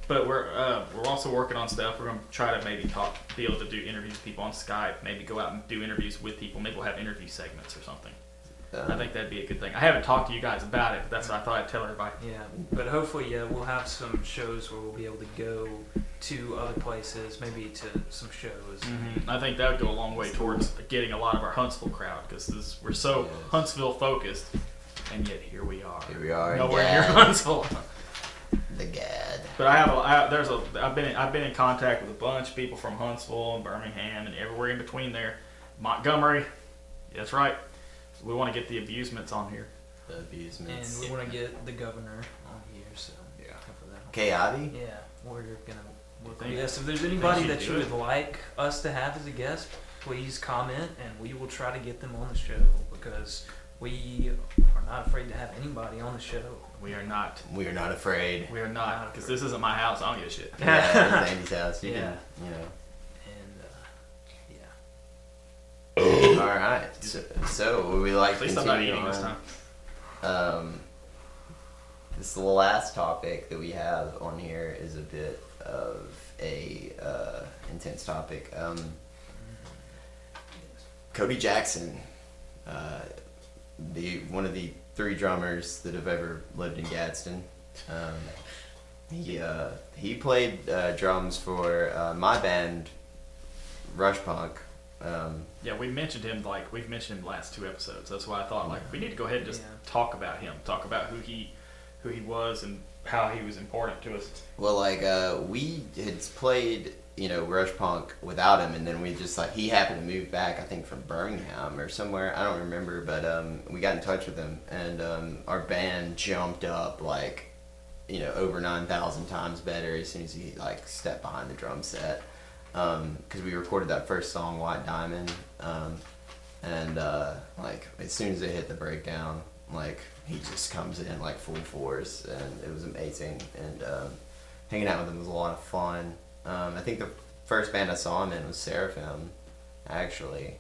but we're also working on stuff. We're gonna try to maybe be able to do interviews with people on Skype. Maybe go out and do interviews with people. Maybe we'll have interview segments or something. I think that'd be a good thing. I haven't talked to you guys about it, but that's what I thought I'd tell everybody. Yeah, but hopefully, we'll have some shows where we'll be able to go to other places, maybe to some shows. Mm-hmm. I think that would go a long way towards getting a lot of our Huntsville crowd because we're so Yes. Huntsville focused, and yet here we are. Here we are. Nowhere Gad. near Huntsville. The Gad. But I've been in contact with a bunch of people from Huntsville and Birmingham and everywhere in between there. Montgomery, that's right. We want to get the abusements on here. The And abusements. we want to get the governor on here, so Yeah. for that. Okay, Avi? Yeah, we're gonna work on Think- this. If there's think anybody you that do you it? would like us to have as a guest, please comment, and we will try to get them on the show because we are not afraid to have anybody on the show. We are not. We are not afraid. We are not. Because this isn't my house. I don't give a shit. Yeah, it's Andy's house. You Yeah. can, And yeah. All right. So would we like At to least I'm not continue eating this on? time. This last topic that we have on here is a bit of a intense topic. Cody Jackson, one of the 3 drummers that have ever lived in Gadsden. He played drums for my band, RUSHPUNK. Yeah, we've mentioned him the last 2 episodes. That's why I thought we need to go ahead and just Yeah. talk about him, talk about who he was and how he was important to us. Well, we had played, RUSHPUNK without him, and then we just he happened to move back, I think from Birmingham or somewhere, I don't remember, but we got in touch with him, and our band jumped up over 9,000 times better as soon as he stepped behind the drum set, because we recorded that first song, White Diamond, and as soon as it hit the breakdown, he just comes in full force, and it was amazing, and hanging out with him was a lot of fun. I think the first band I saw him in was Seraphim, actually.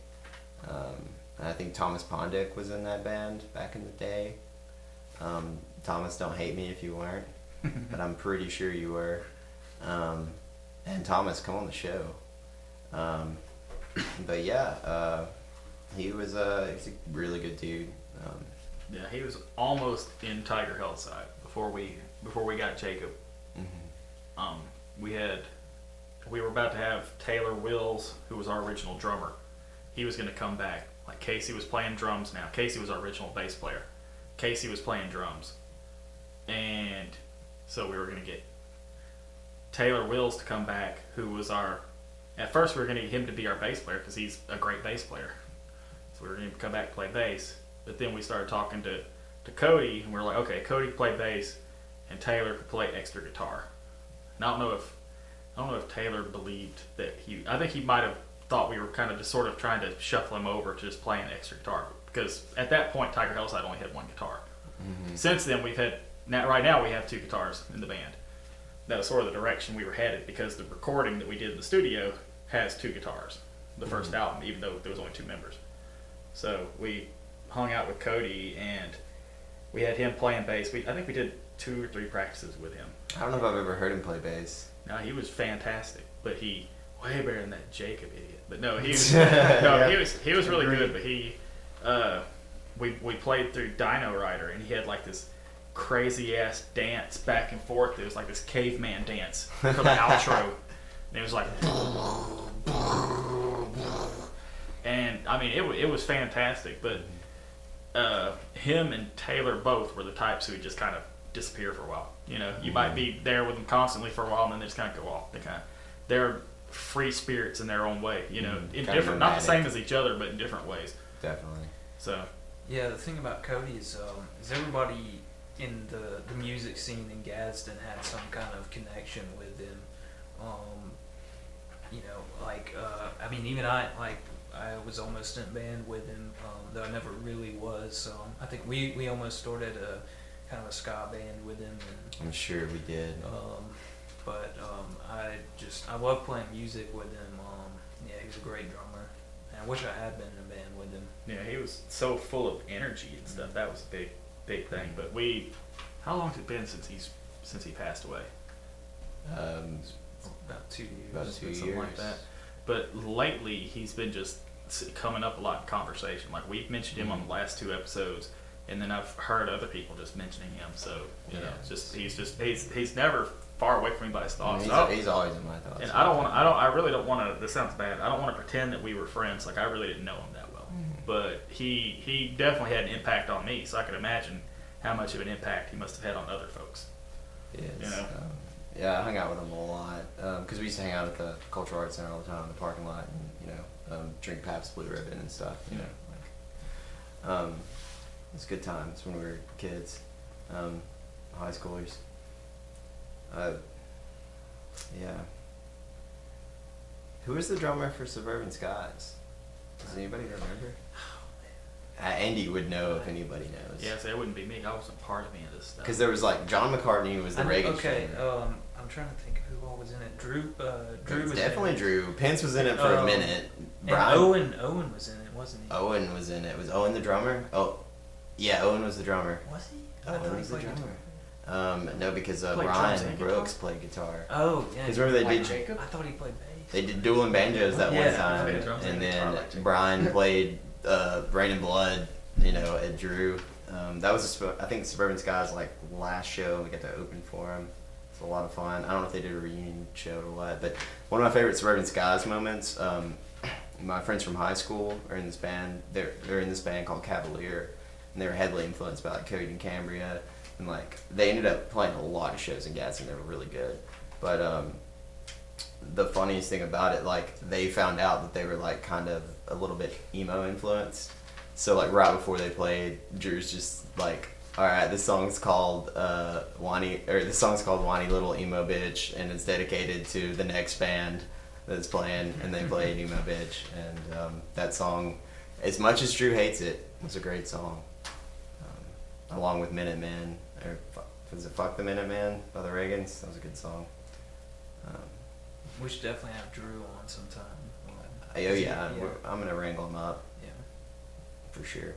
I think Thomas Pondick was in that band back in the day. Thomas, don't hate me if you weren't, but I'm pretty sure you were. And Thomas, come on the show. But yeah, he's a really good dude. Yeah, he was almost in Tiger Helicide before we got Jacob. Mm-hmm. We were about to have Taylor Wills, who was our original drummer. He was going to come back. Casey was playing drums now. Casey was our original bass player. Casey was playing drums. And so we were going to get Taylor Wills to come back, who was at first we were going to get him to be our bass player because he's a great bass player. So we were going to come back and play bass. But then we started talking to Cody, and we were like, okay, Cody could play bass, and Taylor could play extra guitar. And I don't know if Taylor believed that I think he might have thought we were kind of just sort of trying to shuffle him over to just playing extra guitar, because at that point Tiger Helicide only had 1 guitar. Mm-hmm. Since then we've had right now we have 2 guitars in the band. That was sort of the direction we were headed because the recording that we did in the studio has 2 guitars. The first album, even though there was only 2 members. So we hung out with Cody and we had him playing bass. I think we did 2 or 3 practices with him. I don't know if I've ever heard him play bass. No, he was fantastic, but he way better than that Jacob idiot. But no, he was he was really good. But he we played through Dino Rider and he had like this crazy ass dance back and forth. It was like this caveman dance for the outro, and it was like, and I mean it was fantastic. But him and Taylor both were the types who would just kind of disappear for a while. You know, you might be there with them constantly for a while, and then they just kind of go off. They're free spirits in their own way. You know, in Kind of different, not the nomadic. same as each other, but in different ways. Definitely. So Yeah, the thing about Cody is everybody in the music scene in Gadsden had some kind of connection with him. You know, like I mean, even I was almost in a band with him, though I never really was. I think we almost started a kind of a ska band with him, and I'm sure we did. but I love playing music with him. Yeah, he was a great drummer, and I wish I had been in a band with him. yeah, he was so full of energy and stuff. That was a big thing. But how long has it been since he passed away? About 2 years. About 2 Something years. like that. But lately, he's been just coming up a lot in conversation. Like we've mentioned him on the last 2 episodes, and then I've heard other people just mentioning him. So you know, he's never far away from anybody's thoughts. He's always in my thoughts. And I really don't want to. This sounds bad. I don't want to pretend that we were friends. Like I really didn't know him that well, but he definitely had an impact on me. So I can imagine how much of an impact he must have had on other folks. Yes. You know? Yeah, I hung out with him a lot because we used to hang out at the Cultural Arts Center all the time in the parking lot, and drink Pabst Blue Ribbon and stuff. You know, it's good times when we were kids, high schoolers. Yeah. Who was the drummer for Suburban Skies? Does anybody remember? Andy would know if anybody knows. Yeah, so it wouldn't be me. I wasn't part of any of this stuff. Because there was like John McCartney was the Ragan Okay, drummer. I'm trying to think who all was in it. Drew It's was definitely in it. Drew. Pence was in it for a minute. And Owen was in it, wasn't he? Owen was in it. Was Owen the drummer? Oh, yeah, Owen was the drummer. Was he? I thought Owen he was the played drummer. No, because Played drums Brian and Brooks guitar? played guitar. Oh, yeah. Because remember they Like did. Jacob? I thought he played bass. They did dueling banjos that one Yeah, time, played drums and and guitar then like Jacob. Brian played Rain and Blood. You know, at Drew. That was I think Suburban Skies like last show. We got to open for him. It's a lot of fun. I don't know if they did a reunion show or what, but one of my favorite Suburban Skies moments. My friends from high school are in this band. They're in this band called Cavalier, and they were heavily influenced by like Cody and Cambria, and like they ended up playing a lot of shows in Gadsden. They were really good, but the funniest thing about it, like they found out that they were like kind of a little bit emo influenced. So like right before they played, Drew's just like, all right, this song's called Whiny Little Emo Bitch, and it's dedicated to the next band that's playing, and they played Emo Bitch, and that song, as much as Drew hates it, was a great song. Along with Minutemen, or was it Fuck the Minutemen by the Ragans? That was a good song. We should definitely have Drew on sometime. Oh yeah, I'm gonna wrangle him up. Yeah. For sure.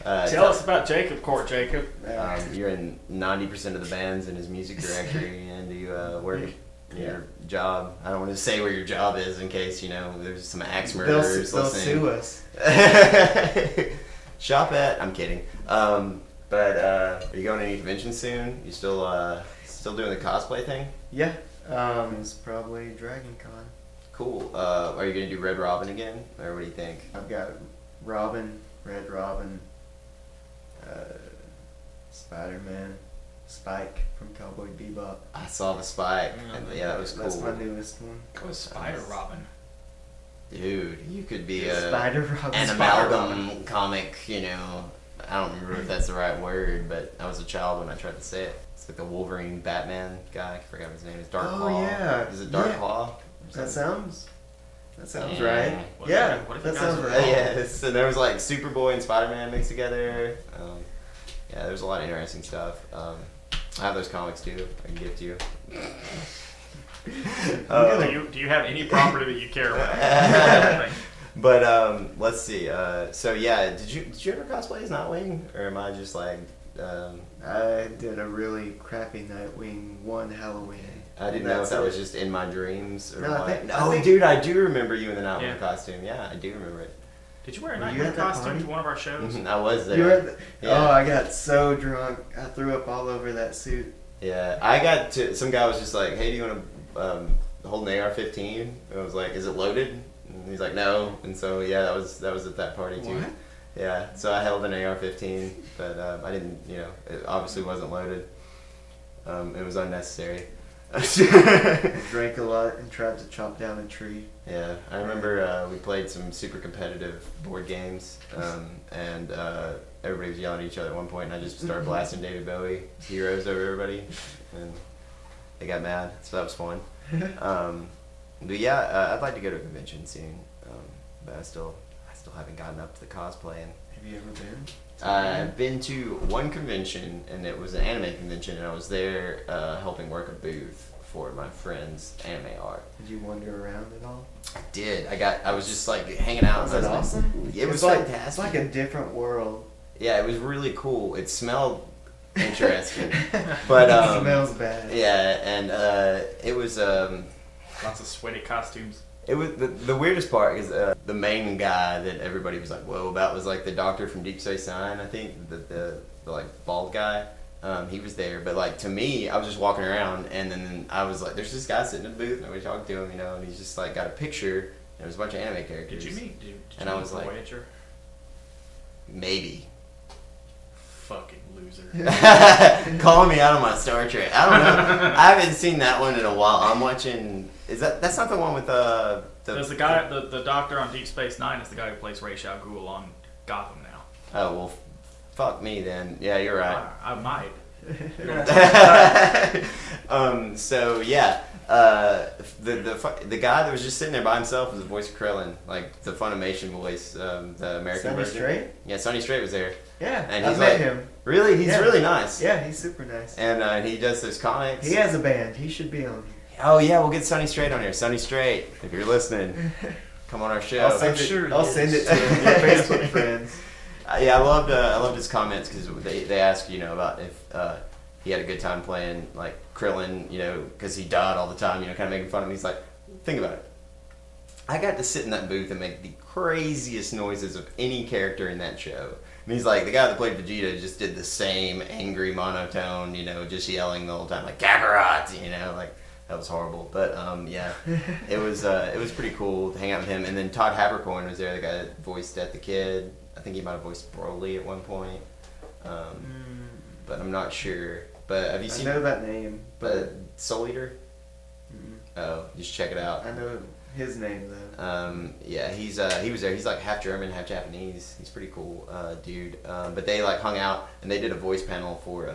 Tell us about Jacob Court, Jacob. You're in 90% of the bands in his music directory, and you work your job. I don't want to say where your job is in case there's some axe murderers They'll listening. sue us. Shop at. I'm kidding. But are you going to any convention soon? You still doing the cosplay thing? Yeah. It's probably Dragon Con. Cool. Are you going to do Red Robin again, or what do you think? I've got Robin, Red Robin, Spider-Man, Spike from Cowboy Bebop. I saw the Spike, and yeah, that was cool. That's my newest one. It was Spider Robin. Dude, you could be Spider Robin. an Spider amalgam Robin. comic, I don't remember if that's the right word, but I was a child when I tried to say it. It's like the Wolverine Batman guy. I forgot what his name is. Dark Oh, Claw. yeah. Is it Dark Yeah. Claw? That sounds Yeah. right. What Yeah, if that you guys sounds are- right. Yeah, so there was like Superboy and Spider-Man mixed together. Yeah, there's a lot of interesting stuff. I have those comics too. I can give to you. Do you have any property that you care about? But let's see. So yeah, did you ever cosplay as Nightwing, or am I just like? I did a really crappy Nightwing one Halloween. I didn't know if that was just in my dreams or No, what. I think- Dude, I do remember you in the Nightwing Yeah. costume. Yeah, I do remember it. Did you wear a Were you Nightwing at that costume party? to one of our shows? I was there. You were Yeah. Oh, I got so drunk. I threw up all over that suit. Yeah, I got to. Some guy was just like, "Hey, do you want to hold an AR-15?" And I was like, "Is it loaded?" And he's like, "No." And so yeah, that was at that party too. What? Yeah, so I held an AR-15, but I didn't. It obviously wasn't loaded. It was unnecessary. Drank a lot and tried to chop down a tree. Yeah, I remember we played some super competitive board games, and everybody was yelling at each other at one point, and I just started blasting David Bowie Heroes over everybody, and they got mad, so that was fun. But yeah, I'd like to go to a convention soon, but I still haven't gotten up to the cosplaying. Have you ever been? I've been to one convention, and it was an anime convention, and I was there helping work a booth for my friend's anime art. Did you wander around at all? I did. I was just like hanging out. Was it awesome? It was like, fantastic. It's like a different world. Yeah, it was really cool. It smelled interesting, but It smells bad. yeah, and it was Lots of sweaty costumes. it was the weirdest part is the main guy that everybody was like whoa about was like the doctor from Deep Space Nine. I think the like bald guy. He was there, but like to me, I was just walking around, and then I was like, "There's this guy sitting in the booth, and we talking to him, and he's just like got a picture. And there was a bunch of anime characters. Did you meet? Did And you I meet was like- Voyager? Maybe Fucking loser. calling me out on my Star Trek. I don't know. I haven't seen that one in a while. I'm watching. That's not the one with There's the guy, the doctor on Deep Space Nine is the guy who plays Ra's al Ghul on Gotham now. Oh well, fuck me then. Yeah, you're right. I might. So yeah, the guy that was just sitting there by himself was the voice of Krillin, like the Funimation voice, the American Sonny version. Strait? Yeah, Sonny Strait was there. Yeah, And I he's met like- him. Really, he's Yeah. really nice. Yeah, he's super nice. And he does those comics. He has a band. He should be on. Oh yeah, we'll get Sonny Strait on here. Sonny Strait, if you're listening, come on our show. I'll send I'll send it to him. We're Facebook friends. Yeah, I loved his comments because they asked about if he had a good time playing like Krillin, because he died all the time, kind of making fun of him. He's like, think about it. I got to sit in that booth and make the craziest noises of any character in that show. And he's like, the guy that played Vegeta just did the same angry monotone, just yelling the whole time, like Kakarot, like that was horrible. But yeah, it was pretty cool to hang out with him. And then Todd Habercorn was there, the guy that voiced Death the Kid. I think he might have voiced Broly at one point, but I'm not sure. But have you seen I know that name, but Soul Eater? Oh, just check it out. I know his name though. Yeah, he was there. He's like half German, half Japanese. He's pretty cool, dude. But they like hung out and they did a voice panel for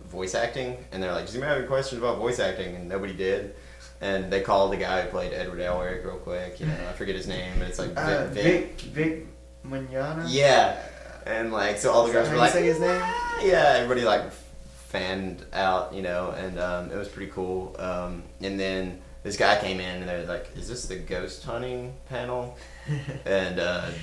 voice acting, and they're like, "Does anybody have any questions about voice acting?" And nobody did. And they called the guy who played Edward Elric real quick. I forget his name, but it's like Vic Mignogna? Yeah, and like so all the Is girls that were how like, you say his name? Yeah, everybody like fanned out, and it was pretty cool. And then this guy came in, and they're like, "Is this the ghost hunting panel?" And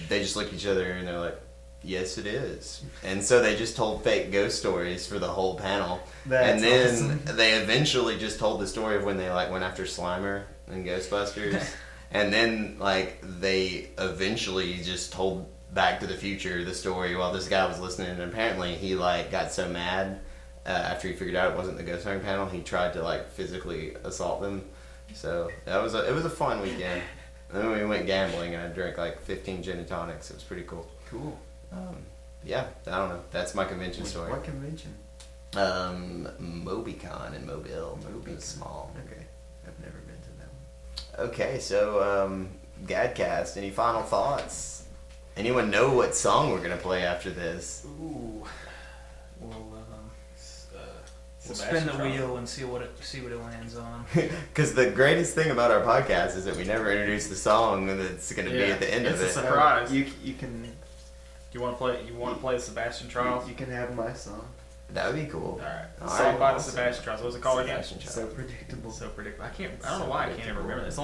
they just looked at each other, and they're like, "Yes, it is." And so they just told fake ghost stories for the whole panel. That's and then awesome. they eventually just told the story of when they like went after Slimer and Ghostbusters. And then like they eventually just told Back to the Future the story while this guy was listening, and apparently he like got so mad after he figured out it wasn't the ghost hunting panel, he tried to like physically assault them. So it was a fun weekend. And then we went gambling, and I drank like 15 gin and tonics. It was pretty cool. Cool. Yeah, I don't know. That's my convention story. What convention? MobyCon in Mobile. It was small. Okay, I've never been to that one. Okay, so Gadcast, any final thoughts? Anyone know what song we're gonna play after this? Ooh. We'll spin Sebastian the Trial. wheel and see what it lands on. Because the greatest thing about our podcast is that we never introduce the song that's gonna be at the end of it's it. a surprise. You can You want to play? You want to play the Sebastian Trials? you can have my song. That would be cool. Alright. All Song right, by the awesome. Sebastian Trials. What's it called again? Sebastian So Child. predictable. So predictable. I don't know why I can't ever remember. There's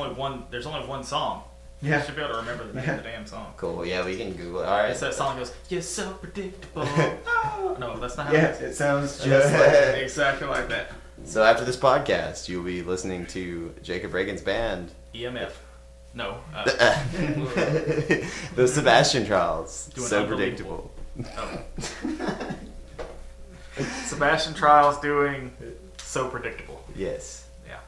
only one song. Yeah. I should be able to remember the name of the damn song. Cool. Yeah, we can Google it. All right. It's that song that goes, "You're so predictable." Oh. No, that's not how Yeah, it is. it sounds just like Exactly like that. So after this podcast, you'll be listening to Jacob Ragan's band, EMF. No. the Sebastian Trials. Doing So unbelievable. predictable. Sebastian Trials doing So Predictable. Yes. Yeah.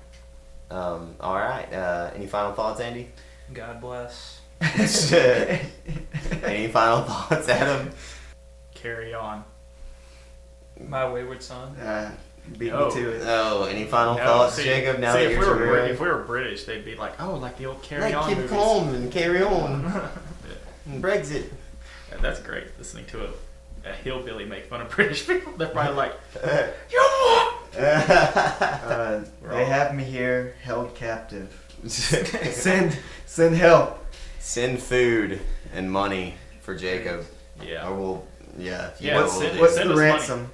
All right. Any final thoughts, Andy? God bless. Any final thoughts, Adam? Carry on. My wayward son. beat No. me to it. Oh, any final No, thoughts, see- Jacob? Now see, that if you're we were touring? if we were British, they'd be like, "Oh, like the old Carry On keep movies." calm and carry on. Brexit. Yeah, that's great. Listening to a hillbilly make fun of British people. They're probably like, They have me here, held captive. Send help. Send food and money for Jacob. "Yeah, Or we'll, yeah. If you Yeah, know What's, what we'll do. what's send the us money. ransom?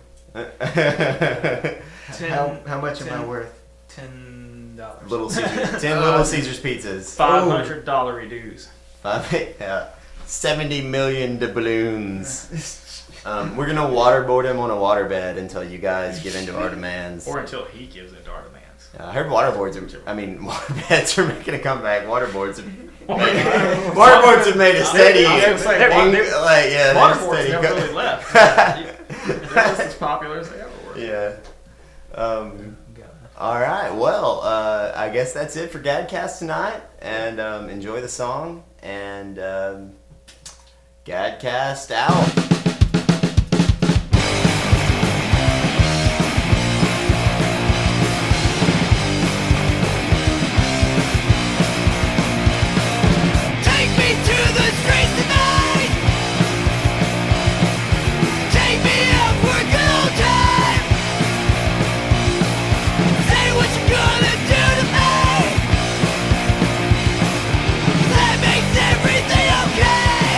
How much am I worth? $10. Little Caesar, 10 Little Caesars pizzas. $500 dues." 70 million doubloons. We're gonna waterboard him on a waterbed until you guys give in to our demands. Or until he gives it to our demands. I heard waterbeds are making a comeback. Waterboards have made a steady. I was gonna say, Waterboards steady never go- really left. They're just as popular as they ever were. Yeah. All right. Well, I guess that's it for Gadcast tonight. And enjoy the song. And Gadcast out. Take me to the streets tonight. Take me out for a good old time. Say what you're gonna do to me. That makes everything okay.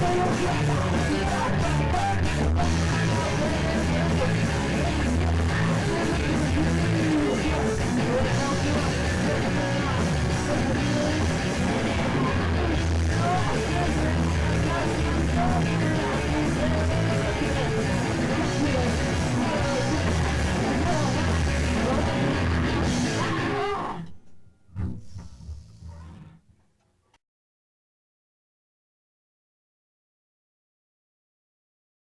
Thank you.